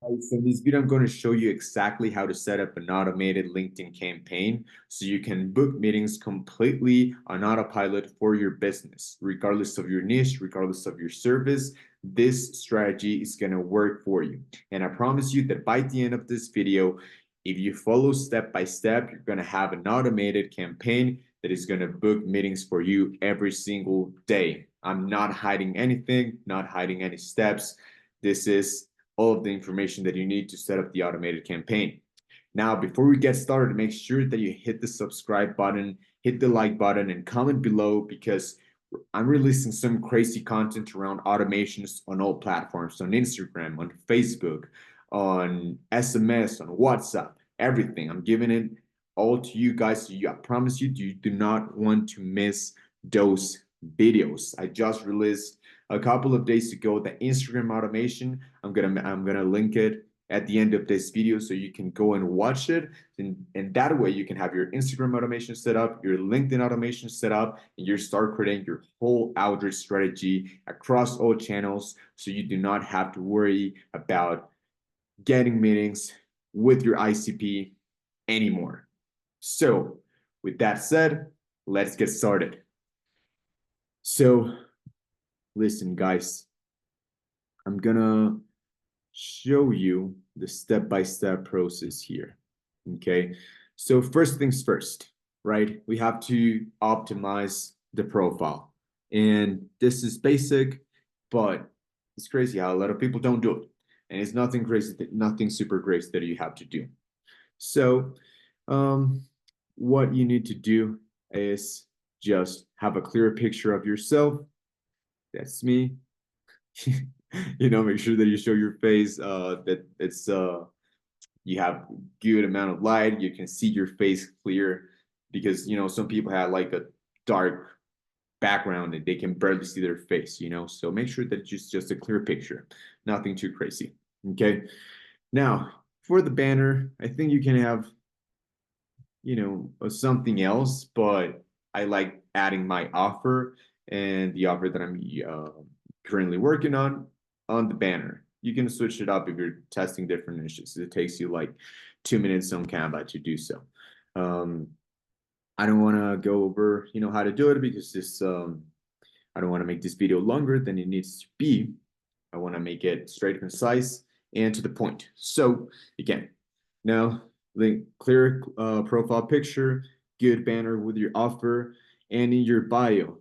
So in this video, I'm going to show you exactly how to set up an automated LinkedIn campaign so you can book meetings completely on autopilot for your business, regardless of your niche, regardless of your service. This strategy is going to work for you. And I promise you that by the end of this video, if you follow step by step, you're going to have an automated campaign that is going to book meetings for you every single day. I'm not hiding anything, not hiding any steps. This is all of the information that you need to set up the automated campaign. Now, before we get started, make sure that you hit the subscribe button, hit the like button, and comment below because I'm releasing some crazy content around automations on all platforms, on Instagram, on Facebook, on SMS, on WhatsApp, everything. I'm giving it all to you guys. So I promise you do not want to miss those videos. I just released a couple of days ago the Instagram automation. I'm gonna link it at the end of this video so you can go and watch it. And that way you can have your Instagram automation set up, your LinkedIn automation set up, and you start creating your whole outreach strategy across all channels so you do not have to worry about getting meetings with your ICP anymore. So with that said, let's get started. So listen, guys, I'm gonna show you the step-by-step process here. Okay, so first things first, right? We have to optimize the profile. And this is basic, but it's crazy how a lot of people don't do it. And it's nothing crazy, nothing super crazy that you have to do. So, what you need to do is just have a clear picture of yourself. That's me. Make sure that you show your face, that it's you have good amount of light, you can see your face clear, because some people have like a dark background and they can barely see their face. So make sure that it's just a clear picture, nothing too crazy. Okay, now for the banner, I think you can have something else, but I like adding my offer and the offer that I'm currently working on the banner. You can switch it up if you're testing different niches. It takes you like 2 minutes on Canva to do so. I don't want to go over how to do it because I don't want to make this video longer than it needs to be. I want to make it straight, concise, and to the point. So again, now link clear profile picture, good banner with your offer, and in your bio,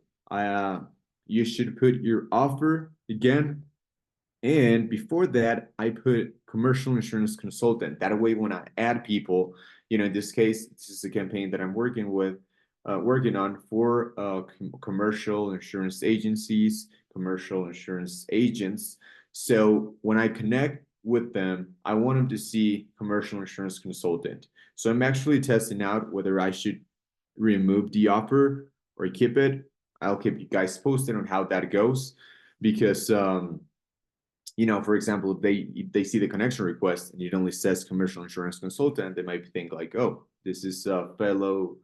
you should put your offer again. And before that, I put commercial insurance consultant. That way, when I add people, in this case, this is a campaign that I'm working on for commercial insurance agencies, commercial insurance agents. So when I connect with them, I want them to see commercial insurance consultant. So I'm actually testing out whether I should remove the offer or keep it. I'll keep you guys posted on how that goes because for example, if they see the connection request and it only says commercial insurance consultant, they might think like, oh, this is a fellow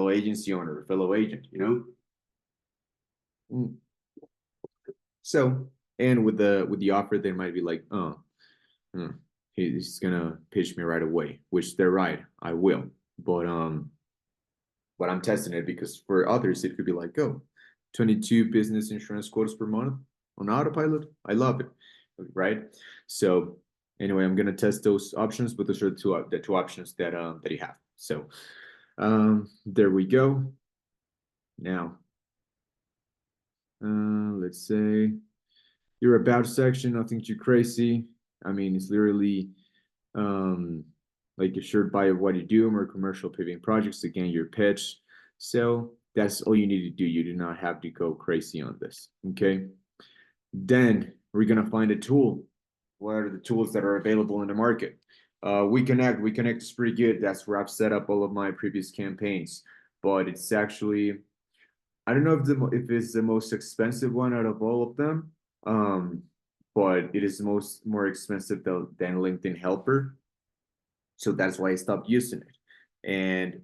agency owner, fellow agent. Mm. So, and with the offer, they might be like, oh, he's gonna pitch me right away, which they're right, I will. But I'm testing it because for others, it could be like, oh, 22 business insurance quotes per month on autopilot. I love it, right? So anyway, I'm gonna test those options, but those are the two options that you have. So there we go. Now, let's say your about section, nothing too crazy. I mean, it's literally um, like a short bio of what you do, more commercial paving projects, again, your pitch. So that's all you need to do. You do not have to go crazy on this, okay? Then we're gonna find a tool. What are the tools that are available in the market? WeConnect is pretty good. That's where I've set up all of my previous campaigns, but it's actually, I don't know if it's the most expensive one out of all of them, um, but it is more expensive than LinkedIn Helper. So that's why I stopped using it. And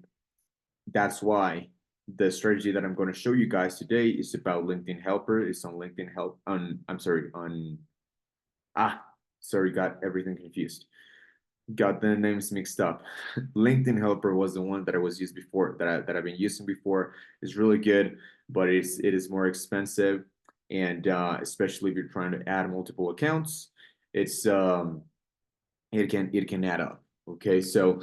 that's why the strategy that I'm going to show you guys today is about LinkedIn Helper. It's on LinkedIn Help on, I'm sorry, on Sorry, got everything confused. Got the names mixed up. LinkedIn Helper was the one that I was used before, that I've been using before. It's really good, but it is more expensive, and especially if you're trying to add multiple accounts, it's it can add up. Okay, so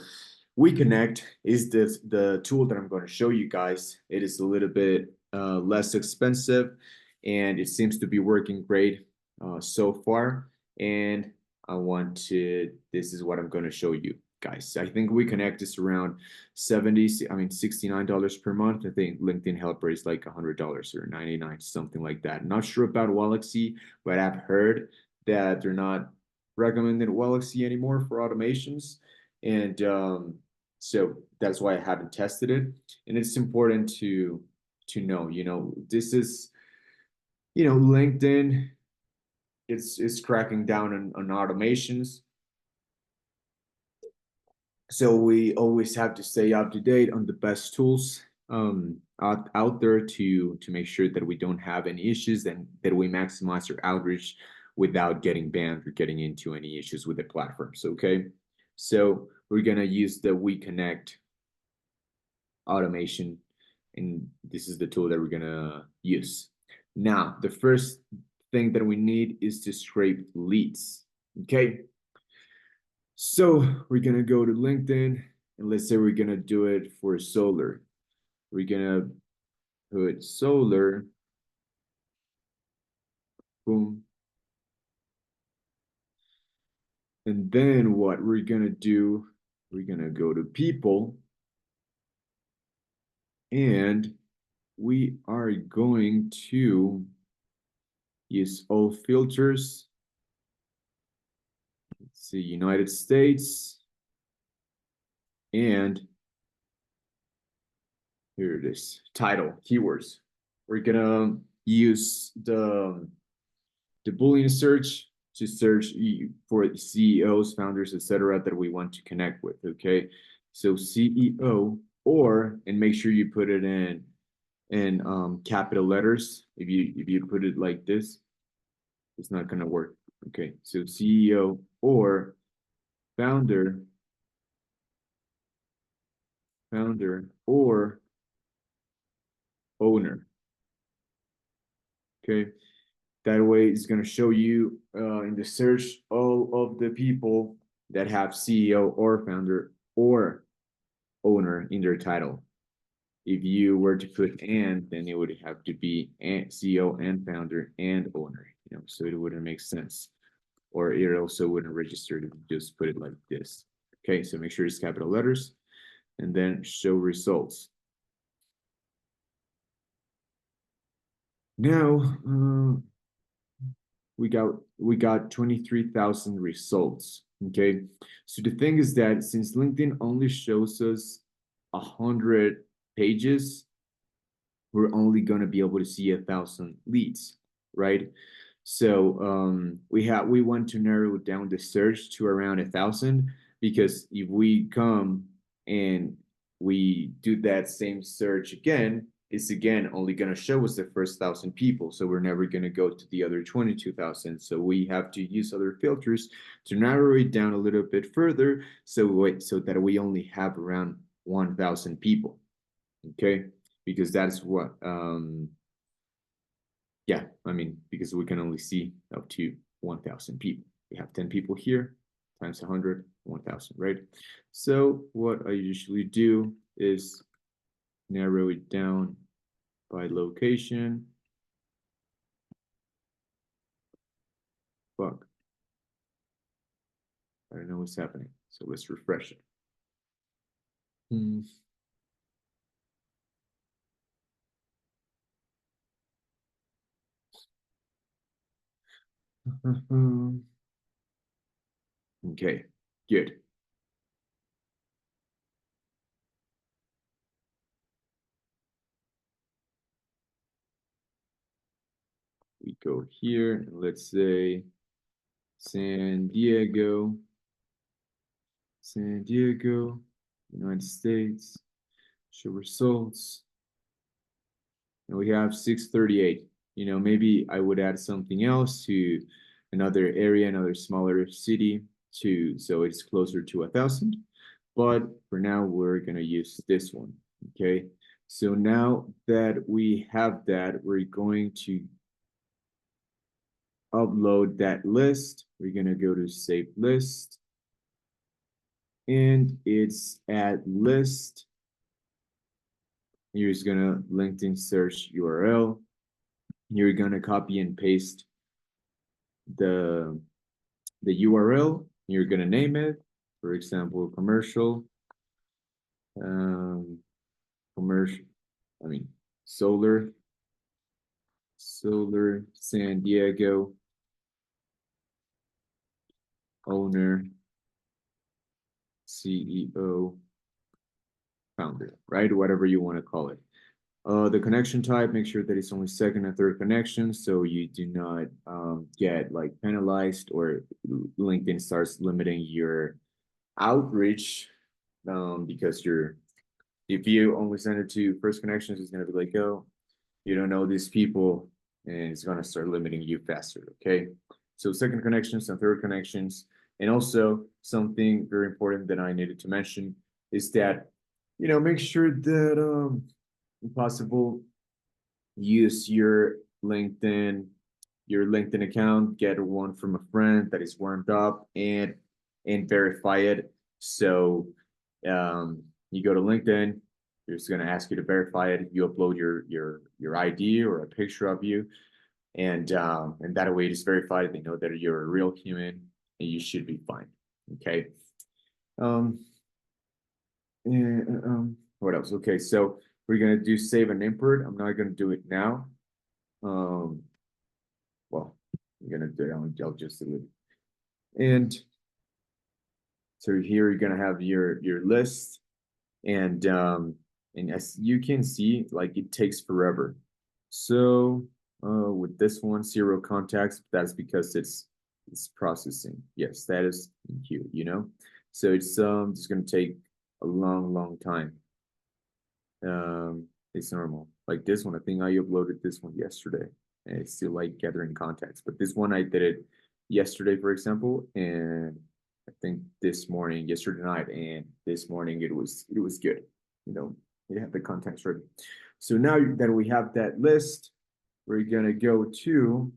WeConnect is the tool that I'm going to show you guys. It is a little bit less expensive, and it seems to be working great so far. And this is what I'm going to show you guys. I think WeConnect is around $69 per month. I think LinkedIn Helper is like $100 or 99, something like that. Not sure about Walaxy, but I've heard that they're not recommended Walaxy anymore for automations. And so that's why I haven't tested it. And it's important to know, this is, LinkedIn, it's cracking down on automations. So we always have to stay up to date on the best tools out there to make sure that we don't have any issues and that we maximize our outreach without getting banned or getting into any issues with the platforms. Okay, so we're gonna use the WeConnect automation, and this is the tool that we're gonna use. Now, the first thing that we need is to scrape leads. Okay, so we're gonna go to LinkedIn, and let's say we're gonna do it for solar. We're gonna put solar, boom. And then what we're gonna do, we're gonna go to people, and we are going to use all filters. Let's see, United States, and here it is, title, keywords. We're gonna use the Boolean search to search for CEOs, founders, etc., that we want to connect with. Okay, so CEO, and make sure you put it in capital letters. If you put it like this, it's not gonna work. Okay, so CEO or founder or owner. Okay, that way it's going to show you in the search all of the people that have CEO or founder or owner in their title. If you were to put and, then it would have to be CEO and founder and owner, so it wouldn't make sense. Or it also wouldn't register to just put it like this. Okay, so make sure it's capital letters and then show results. Now, we got 23,000 results. Okay, so the thing is that since LinkedIn only shows us 100 pages, we're only going to be able to see 1,000 leads, right? So we want to narrow down the search to around 1,000, because if we come and we do that same search again, it's again only going to show us the first 1,000 people. So we're never going to go to the other 22,000. So we have to use other filters to narrow it down a little bit further, so that we only have around 1,000 people. Okay, because that's what yeah, I mean, because we can only see up to 1,000 people. We have 10 people here, times 100, 1,000, right? So what I usually do is narrow it down by location. Fuck. I don't know what's happening. So let's refresh it. Okay, good. We go here, let's say San Diego, United States, show results. And we have 638. Maybe I would add something else to another area, another smaller city so it's closer to 1,000. But for now, we're gonna use this one, okay? So now that we have that, we're going to upload that list. We're gonna go to save list. And it's add list. You're just gonna LinkedIn search URL. You're gonna copy and paste the URL. You're gonna name it, for example, commercial, solar San Diego owner, CEO, founder, right? Whatever you want to call it. The connection type, make sure that it's only second and third connections so you do not get like penalized or LinkedIn starts limiting your outreach because if you only send it to first connections, it's gonna be like, oh, you don't know these people, and it's gonna start limiting you faster, okay? So second connections and third connections, and also something very important that I needed to mention is that, make sure that if possible, use your LinkedIn account, get one from a friend that is warmed up and verify it. So you go to LinkedIn, you're just gonna ask you to verify it. You upload your ID or a picture of you, and that way it's verified. They know that you're a real human, and you should be fine. Okay. What else? Okay, so we're gonna do save and import. I'm not gonna do it now. Well, I'm gonna do it. I'll just delete it. And so here you're gonna have your list, and as you can see, like it takes forever. So with this one, 0 contacts. That's because it's processing. Yes, that is cute. So it's just gonna take a long time. It's normal. Like this one, I think I uploaded this one yesterday, and it's still like gathering contacts. But this one I did it yesterday, for example, and I think yesterday night, and this morning it was good. It had the contacts ready. So now that we have that list, we're gonna go to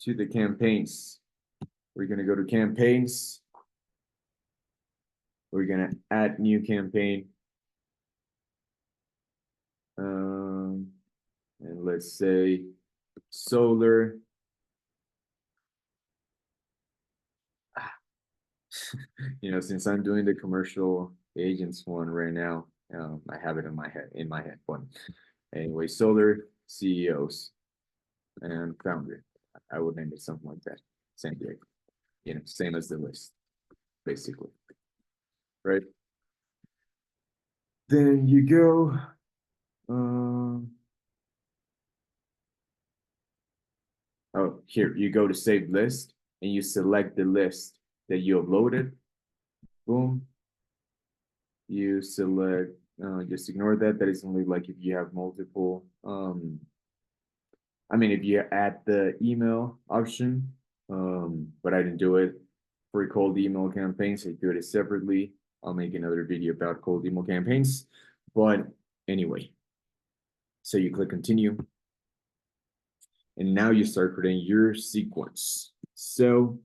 the campaigns. We're gonna go to campaigns. We're gonna add new campaign. And let's say solar. Since I'm doing the commercial agents one right now, I have it in my head one. Anyway, solar CEOs and founder. I would name it something like that. San Diego. Same as the list, basically. Right? Then you go. Here you go to save list, and you select the list that you uploaded. Boom. You select. Just ignore that. That is only like if you have multiple. If you add the email option, but I didn't do it for cold email campaigns. I do it separately. I'll make another video about cold email campaigns. But anyway, so you click continue. And now you start putting your sequence. So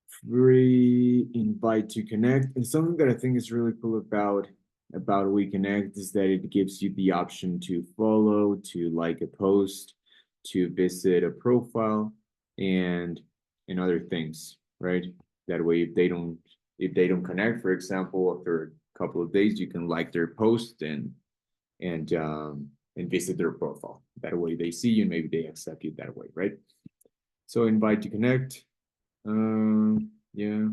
free invite to connect. And something that I think is really cool about WeConnect is that it gives you the option to follow, to like a post, to visit a profile, and other things, right? That way, if they don't connect, for example, after a couple of days, you can like their post and visit their profile. That way they see you, maybe they accept you that way, right? So invite to connect. Yeah.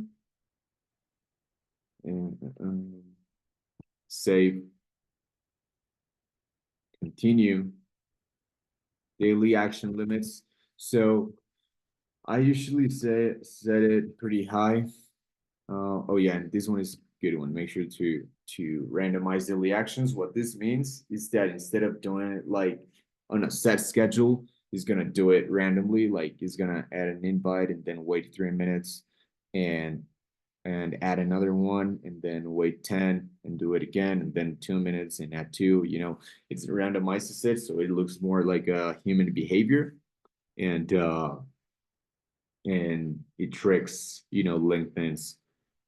And save. Continue. Daily action limits. So I usually set it pretty high. Oh yeah, and this one is a good one. Make sure to randomize daily actions. What this means is that instead of doing it like on a set schedule, he's gonna do it randomly, like he's gonna add an invite and then wait 3 minutes and add another one and then wait 10 and do it again and then 2 minutes and add two, it's randomizes it so it looks more like a human behavior and it tricks, LinkedIn's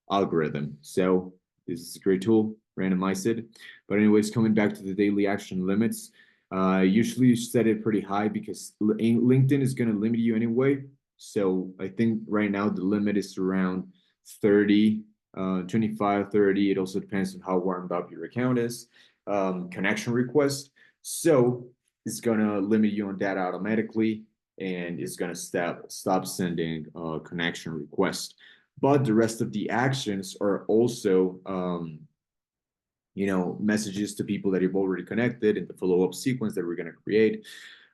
algorithm. So this is a great tool, randomize it. But anyways, coming back to the daily action limits, usually you set it pretty high because LinkedIn is going to limit you anyway. So I think right now the limit is around 30, 25, 30. It also depends on how warmed up your account is. Connection request. So it's going to limit you on that automatically and it's going to stop sending a connection request. But the rest of the actions are also messages to people that you've already connected in the follow-up sequence that we're going to create,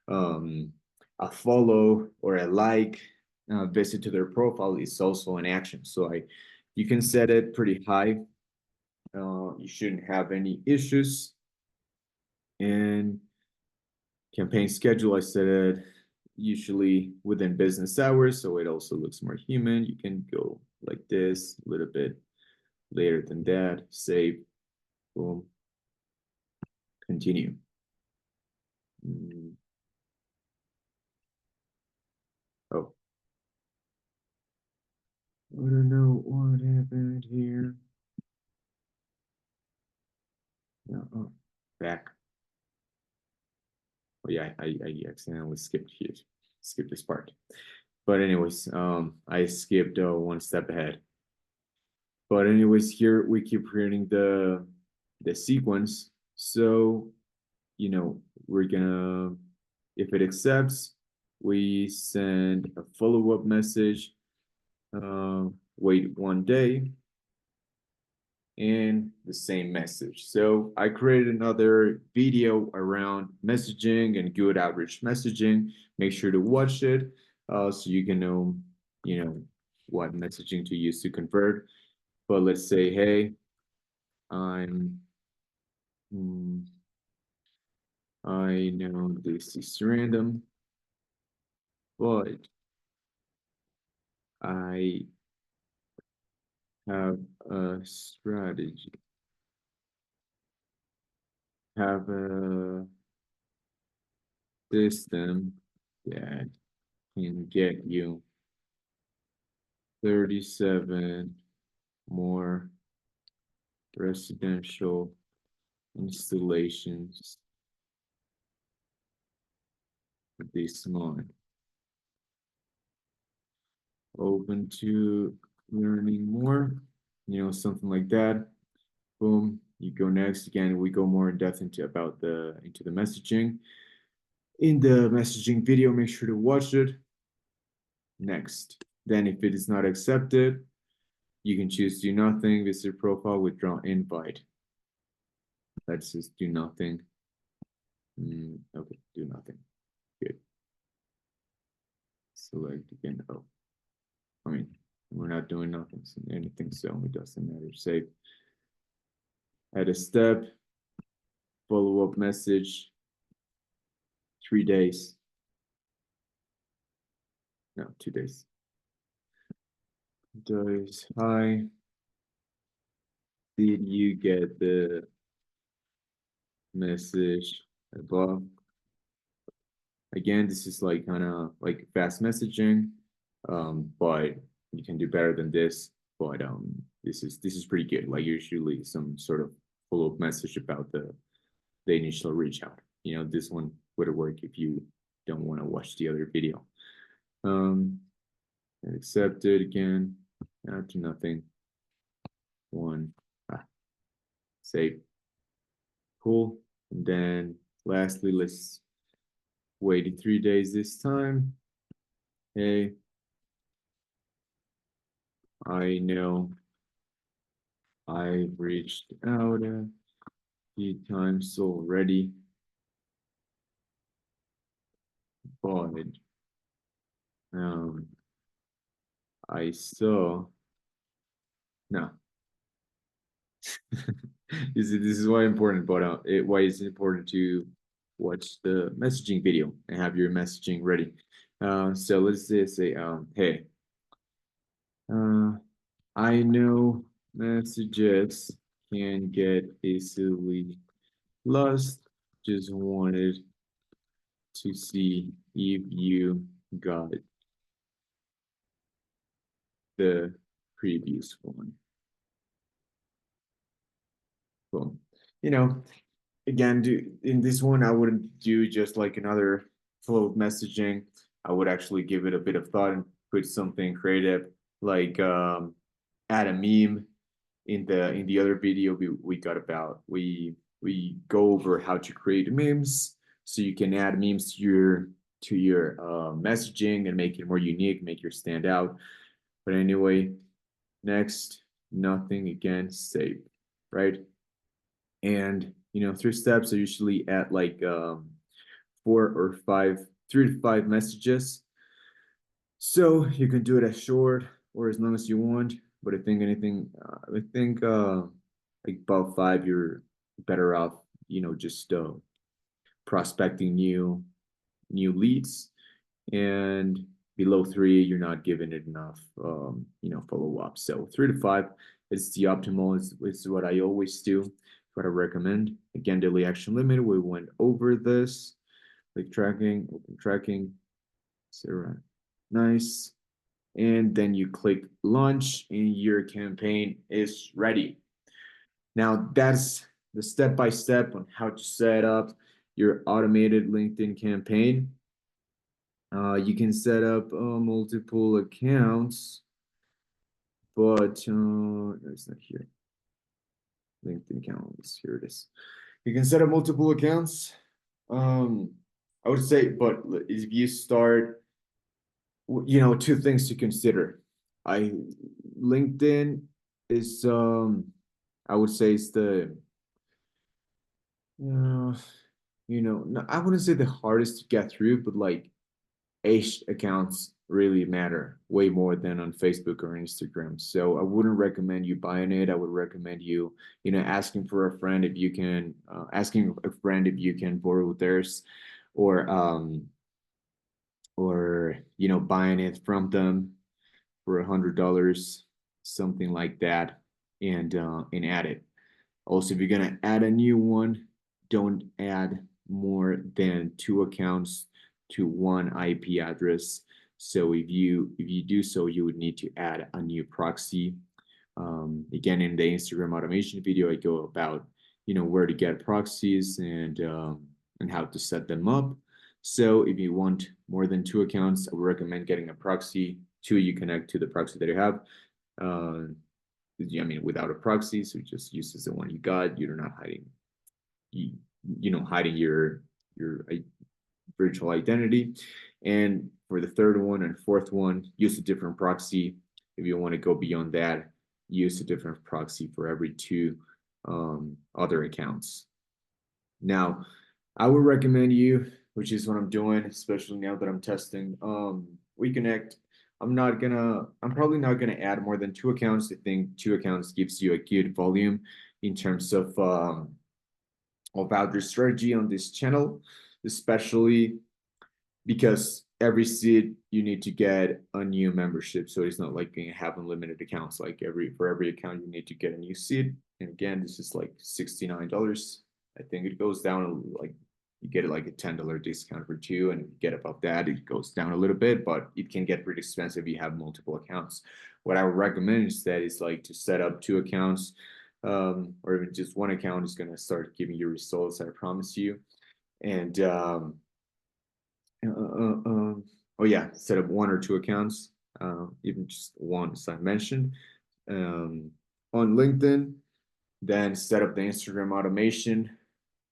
a follow or a like, visit to their profile is also an action. So you can set it pretty high. You shouldn't have any issues. And campaign schedule, I set it usually within business hours, so it also looks more human. You can go like this, a little bit later than that, save, boom, continue. Oh, I don't know what happened here. No, oh, back. Oh yeah, I accidentally skipped this part. But anyways, I skipped one step ahead. But anyways, here we keep creating the sequence. So, we're gonna, if it accepts, we send a follow-up message, wait 1 day, and the same message. So I created another video around messaging and good outreach messaging. Make sure to watch it so you can know, what messaging to use to convert. But let's say, hey, I'm, I know this is random, but I have a strategy, have a system that can get you 37 more residential installations this month. Open to learning more, something like that. Boom, you go next. Again, we go more in depth into the messaging. In the messaging video, make sure to watch it. Next. Then if it is not accepted, you can choose do nothing, visit profile, withdraw invite. Let's just do nothing. Okay, do nothing. Good. Select again. Oh, I mean, we're not doing nothing, so anything, so it doesn't matter. Save. Add a step, follow-up message, 3 days. No, 2 days. Does hi. Did you get the message above? Again, this is like kind of like fast messaging, but you can do better than this. But this is pretty good. Like usually some sort of follow-up message about the initial reach out. This one would work if you don't want to watch the other video. Accept it again. After nothing. One. Save. Cool. And then lastly, let's wait 3 days this time. Hey, I know I've reached out a few times already, but I saw no. This is why important, but why is it important to watch the messaging video and have your messaging ready. So let's just say, hey, I know messages can get easily lost. Just wanted to see if you got the previous one. Cool. You know, again, in this one, I wouldn't do just like another flow of messaging. I would actually give it a bit of thought and put something creative, like add a meme. In the other video we got about we go over how to create memes, so you can add memes to your messaging and make it more unique, make your stand out. But anyway, next, nothing again, save, right? And 3 steps are usually at like 3 to 5 messages. So you can do it as short or as long as you want. But I think like above 5, you're better off, just prospecting new leads, and below 3, you're not giving it enough, follow up. So 3 to 5 is the optimal. Is what I always do. What I recommend. Again, daily action limit. We went over this. Like tracking, open tracking, etc. Nice. And then you click launch and your campaign is ready. Now that's the step-by-step on how to set up your automated LinkedIn campaign. You can set up multiple accounts, but it's not here. LinkedIn accounts, here it is. You can set up multiple accounts. I would say, but if you start, 2 things to consider. LinkedIn is I would say it's the I wouldn't say the hardest to get through, but like accounts really matter way more than on Facebook or Instagram. So I wouldn't recommend you buying it. I would recommend you, asking for a friend if you can, asking a friend if you can borrow theirs, or buying it from them for $100, something like that, and add it. Also, if you're gonna add a new one, don't add more than 2 accounts to one IP address. So if you do so, you would need to add a new proxy. Again, in the Instagram automation video, I go about where to get proxies and how to set them up. So if you want more than 2 accounts, I would recommend getting a proxy. 2, you connect to the proxy that you have. Without a proxy, so it just uses the one you got. You're not hiding, hiding your virtual identity. And for the third one and fourth one, use a different proxy. If you want to go beyond that, use a different proxy for every 2 other accounts. Now, I would recommend you, which is what I'm doing, especially now that I'm testing WeConnect. I'm probably not gonna add more than 2 accounts. I think 2 accounts gives you a good volume in terms of outreach strategy on this channel, especially because every seed you need to get a new membership. So it's not like you have unlimited accounts. Like for every account you need to get a new seed. And again, this is like $69. I think it goes down, like you get like a $10 discount for 2, and if you get above that, it goes down a little bit, but it can get pretty expensive if you have multiple accounts. What I would recommend instead is like to set up 2 accounts, or even just 1 account is going to start giving you results, I promise you. And oh yeah, set up 1 or 2 accounts, even just 1, as I mentioned, on LinkedIn. Then set up the Instagram automation,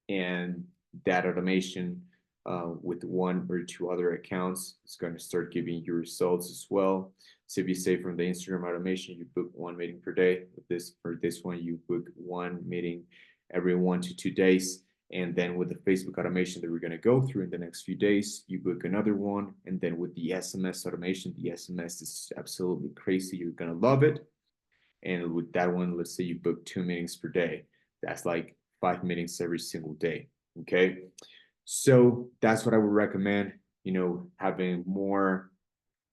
and that automation with 1 or 2 other accounts is going to start giving you results as well. So if you say from the Instagram automation, you book 1 meeting per day. With this, for this one, you book 1 meeting every 1 to 2 days. And then with the Facebook automation that we're going to go through in the next few days, you book another 1. And then with the SMS automation, the SMS is absolutely crazy. You're going to love it. And with that one, let's say you book 2 meetings per day. That's like 5 meetings every single day. Okay. So that's what I would recommend, having more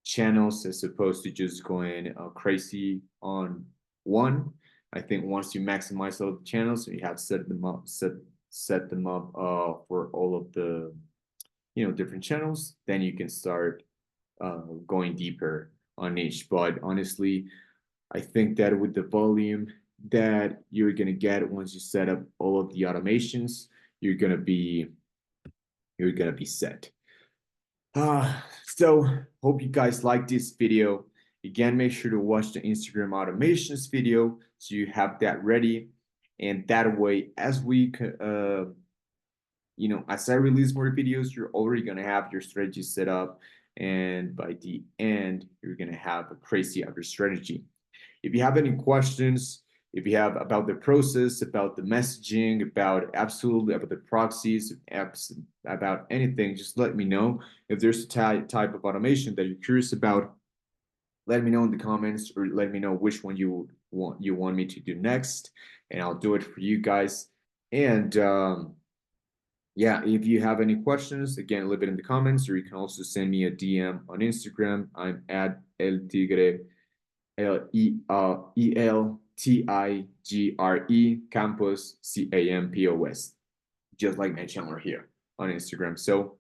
channels as opposed to just going crazy on one. I think once you maximize all the channels, you have set them up for all of the different channels, then you can start going deeper on each. But honestly, I think that with the volume that you're gonna get once you set up all of the automations, you're gonna be set. So hope you guys like this video. Again, make sure to watch the Instagram automations video so you have that ready. And that way, as as I release more videos, you're already gonna have your strategy set up. And by the end, you're gonna have a crazy other strategy. If you have any questions, if you have about the process, about the messaging, about the proxies, apps, about anything, just let me know. If there's a type of automation that you're curious about, let me know in the comments, or let me know which one you want me to do next, and I'll do it for you guys. And yeah, if you have any questions, again, leave it in the comments, or you can also send me a DM on Instagram. I'm at El Tigre ELTIGRE Campos CAMPOS, just like my channel here on Instagram. So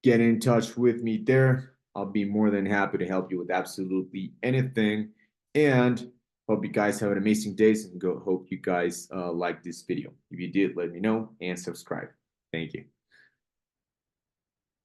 get in touch with me there. I'll be more than happy to help you with absolutely anything. And hope you guys have an amazing day, and hope you guys like this video. If you did, let me know and subscribe. Thank you.